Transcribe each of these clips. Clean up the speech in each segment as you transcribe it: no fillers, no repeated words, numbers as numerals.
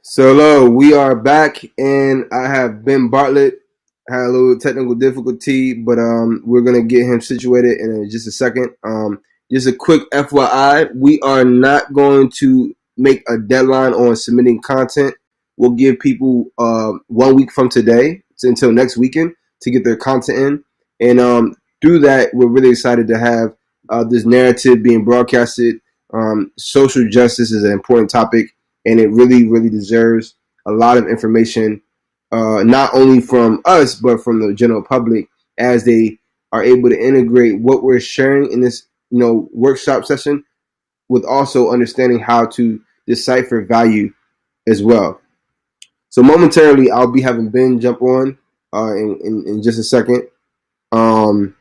So hello, we are back, and I have Ben Bartlett. Had a little technical difficulty, but we're gonna get him situated in just a second. Just a quick FYI: we are not going to make a deadline on submitting content. We'll give people 1 week from today until next weekend to get their content in, and through that, we're really excited to have this narrative being broadcasted. Social justice is an important topic, and it really, really deserves a lot of information, not only from us but from the general public, as they are able to integrate what we're sharing in this, workshop session, with also understanding how to decipher value as well. So momentarily, I'll be having Ben jump on in just a second. Um,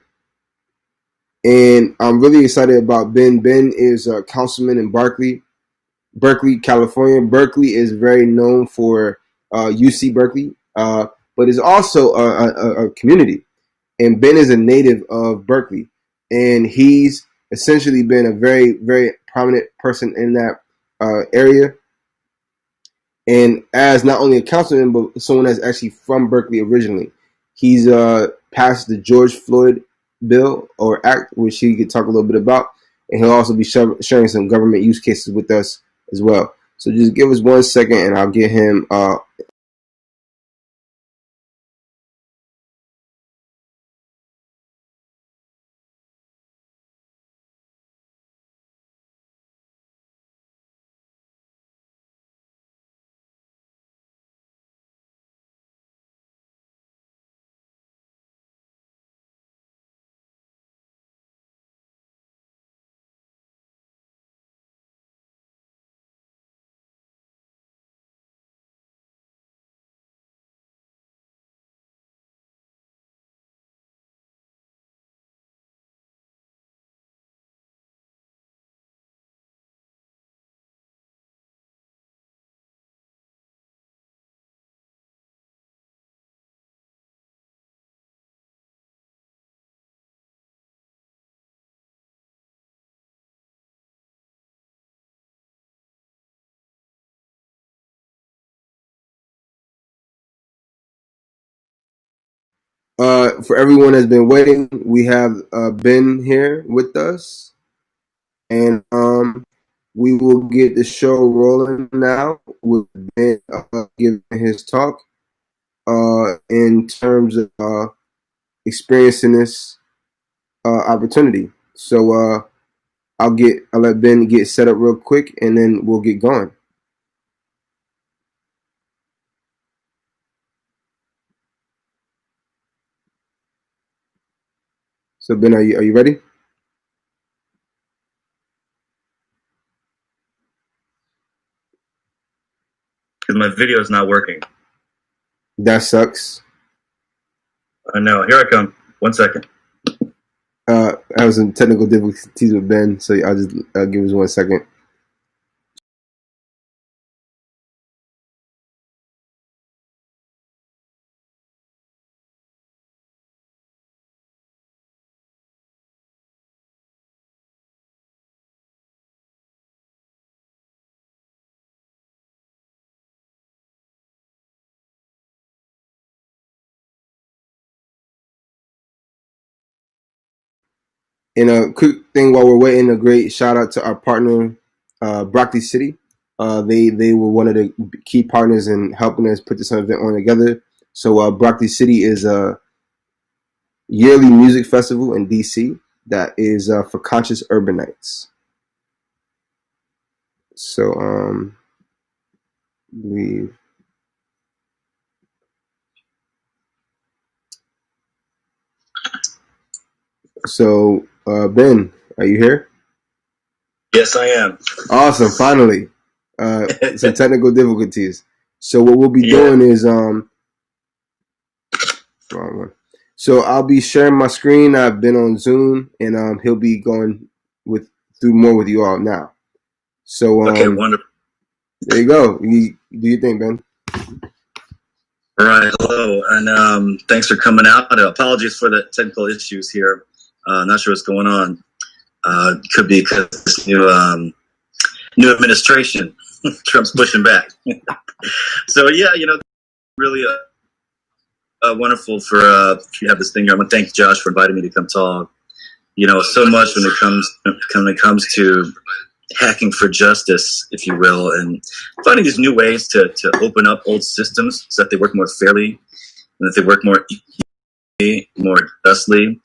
and I'm really excited about Ben. Ben is a councilman in Berkeley, California. Berkeley is very known for UC Berkeley, but is also a community. And Ben is a native of Berkeley, and he's essentially been a very, very prominent person in that area. And as not only a councilman, but someone that's actually from Berkeley originally, he's passed the George Floyd bill or act, which he could talk a little bit about, and he'll also be sharing some government use cases with us as well. So just give us 1 second, and I'll get him. For everyone that's been waiting, we have Ben here with us, and we will get the show rolling now with Ben giving his talk in terms of experiencing this opportunity. So I'll let Ben get set up real quick, and then we'll get going. So Ben, are you ready? Because my video is not working. That sucks. I know. Here I come. 1 second. I have some technical difficulties with Ben, so I'll just give us 1 second. And a quick thing while we're waiting, a great shout out to our partner, Broccoli City. They were one of the key partners in helping us put this event on together. So Broccoli City is a yearly music festival in DC that is for conscious urbanites. So we so Ben, are you here? Yes, I am. Awesome, finally. Some technical difficulties. So what we'll be doing is wrong one. So I'll be sharing my screen. I've been on Zoom, and he'll be going through more with you all now. So okay, wonderful. There you go. Do you think, Ben? All right, hello, and thanks for coming out. Apologies for the technical issues here. Not sure what's going on. Could be because new administration. Trump's pushing back. So yeah, really wonderful for if you have this thing here. I want to thank Josh for inviting me to come talk. So much when it comes to hacking for justice, if you will, and finding these new ways to open up old systems so that they work more fairly and that they work more justly.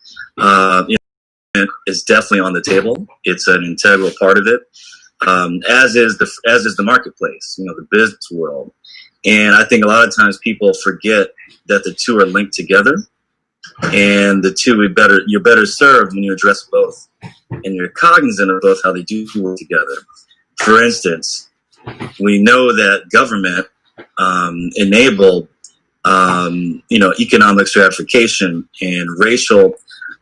Is definitely on the table. It's an integral part of it, as is the marketplace, the business world. And I think a lot of times people forget that the two are linked together, and the two you're better served when you address both, and you're cognizant of both how they do work together. For instance, we know that government enabled economic stratification and racial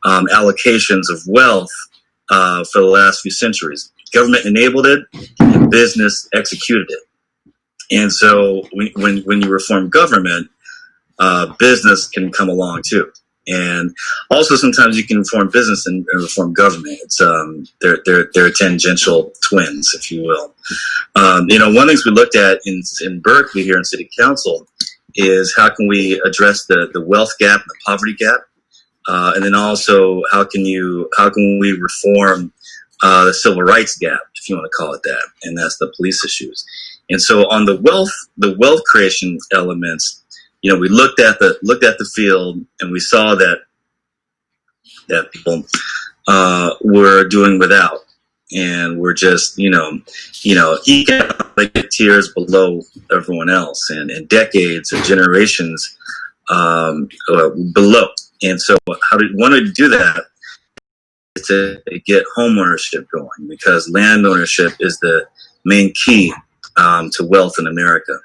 allocations of wealth for the last few centuries. Government enabled it, and business executed it. And so when you reform government, business can come along too. And also sometimes you can reform business and reform government. It's they're tangential twins, if you will. One of the things we looked at in Berkeley here in City Council is how can we address the wealth gap, the poverty gap, and then also how can we reform the civil rights gap, if you want to call it that, and that's the police issues. And so on the wealth creation elements, we looked at the field and we saw that people were doing without, and we're just economic tiers below everyone else, and decades and generations below. And so how do we want to do that? Is to get home ownership going, because land ownership is the main key to wealth in America.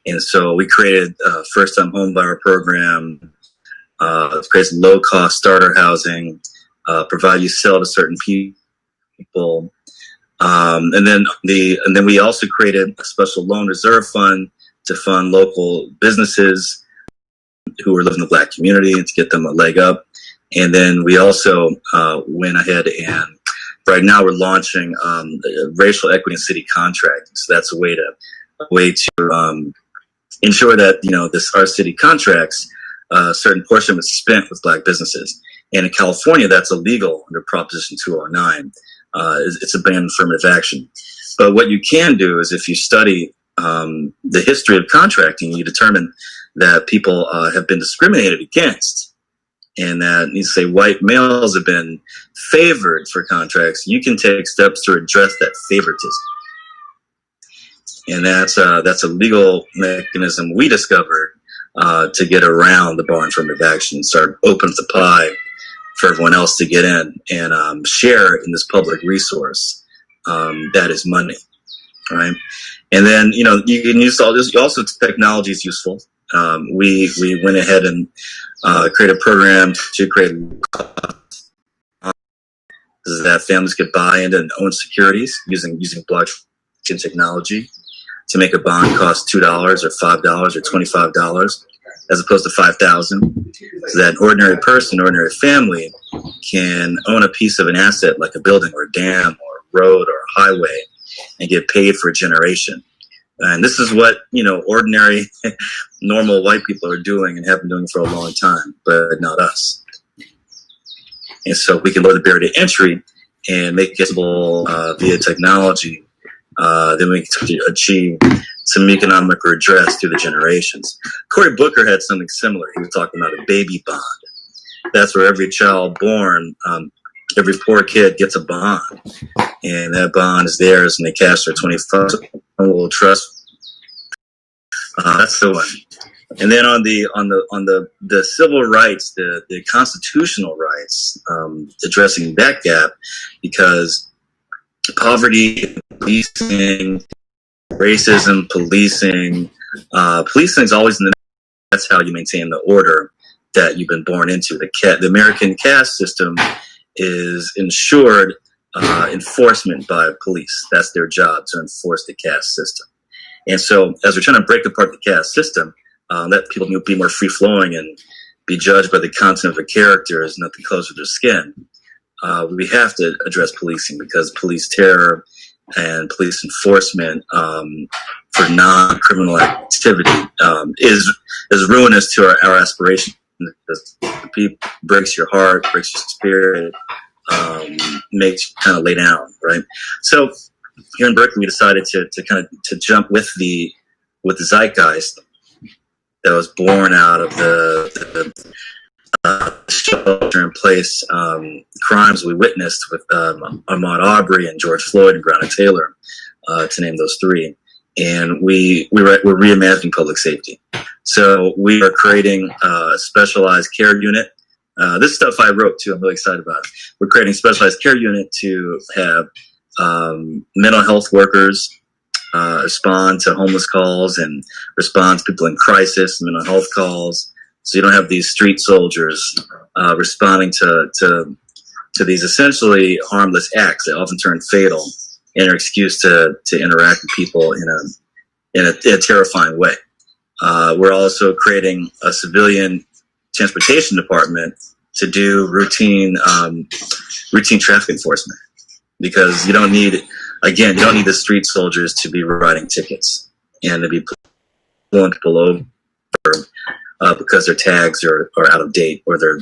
And so we created a first-time home buyer program, created low-cost starter housing, provide you sell to certain people, and then we also created a special loan reserve fund to fund local businesses who are living in the Black community and to get them a leg up. And then we also went ahead and right now we're launching racial equity in city contracting. So that's a way to ensure that our city contracts a certain portion was spent with Black businesses. And in California, that's illegal under Proposition 209. It's a ban on affirmative action. But what you can do is if you study the history of contracting, you determine that people have been discriminated against, and that you say white males have been favored for contracts. You can take steps to address that favoritism. And that's a legal mechanism we discovered to get around the bar on affirmative action, start open the pie for everyone else to get in and share in this public resource that is money, right? And then you can use all this. Also, technology is useful. We went ahead and created a program to create that families could buy into and own securities using blockchain technology to make a bond cost $2 or $5 or $25 as opposed to $5,000, so that an ordinary person, ordinary family can own a piece of an asset like a building or a dam or a road or a highway and get paid for a generation. And this is what, ordinary, normal white people are doing and have been doing for a long time, but not us. And so we can lower the barrier to entry and make it accessible via technology. Then we can achieve some economic redress through the generations. Cory Booker had something similar. He was talking about a baby bond. That's where every child born, every poor kid gets a bond, and that bond is theirs, and they cash their 25 little trust. That's the one. And then on the civil rights, the constitutional rights, addressing that gap, because poverty, policing, racism, policing is always in the. That's how you maintain the order that you've been born into. The American caste system is ensured enforcement by police. That's their job, to enforce the caste system. And so, as we're trying to break apart the caste system, let people be more free flowing and be judged by the content of their characters, not the color of their skin. We have to address policing, because police terror and police enforcement for non-criminal activity is ruinous to our aspirations. It breaks your heart, breaks your spirit, makes you kind of lay down, right? So here in Berkeley, we decided to jump with the zeitgeist that was born out of the shelter-in-place crimes we witnessed with Ahmaud Arbery and George Floyd and Breonna Taylor, to name those three. And we're reimagining public safety. So we are creating a specialized care unit. This stuff I wrote too. I'm really excited about it. We're creating a specialized care unit to have mental health workers respond to homeless calls and respond to people in crisis, mental health calls. So you don't have these street soldiers responding to these essentially harmless acts that often turn fatal and are excused to interact with people in a terrifying way. We're also creating a civilian transportation department to do routine traffic enforcement, because you don't need the street soldiers to be writing tickets and to be pulling people over because their tags are out of date or their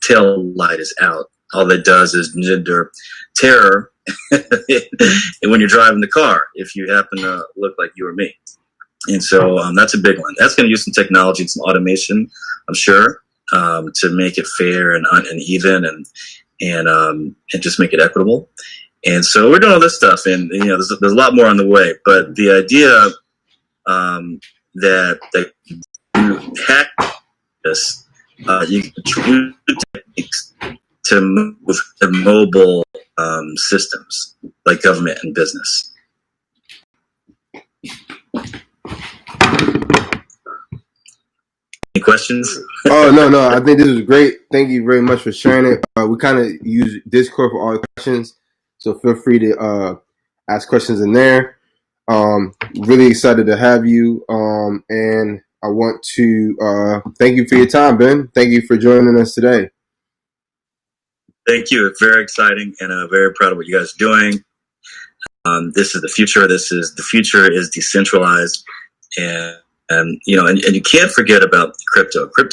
tail light is out. All that does is engender terror when you're driving the car, if you happen to look like you or me. And so that's a big one. That's going to use some technology and some automation, I'm sure, to make it fair and even and just make it equitable. And so we're doing all this stuff, and there's a lot more on the way. But the idea that you hack this, you can use techniques to move to mobile systems like government and business. Any questions? Oh, no. I think this was great. Thank you very much for sharing it. We kind of use Discord for all the questions, so feel free to ask questions in there. Really excited to have you. And I want to thank you for your time, Ben. Thank you for joining us today. Thank you. It's very exciting, and very proud of what you guys are doing. This is the future. The future is decentralized, and you can't forget about crypto. Crypto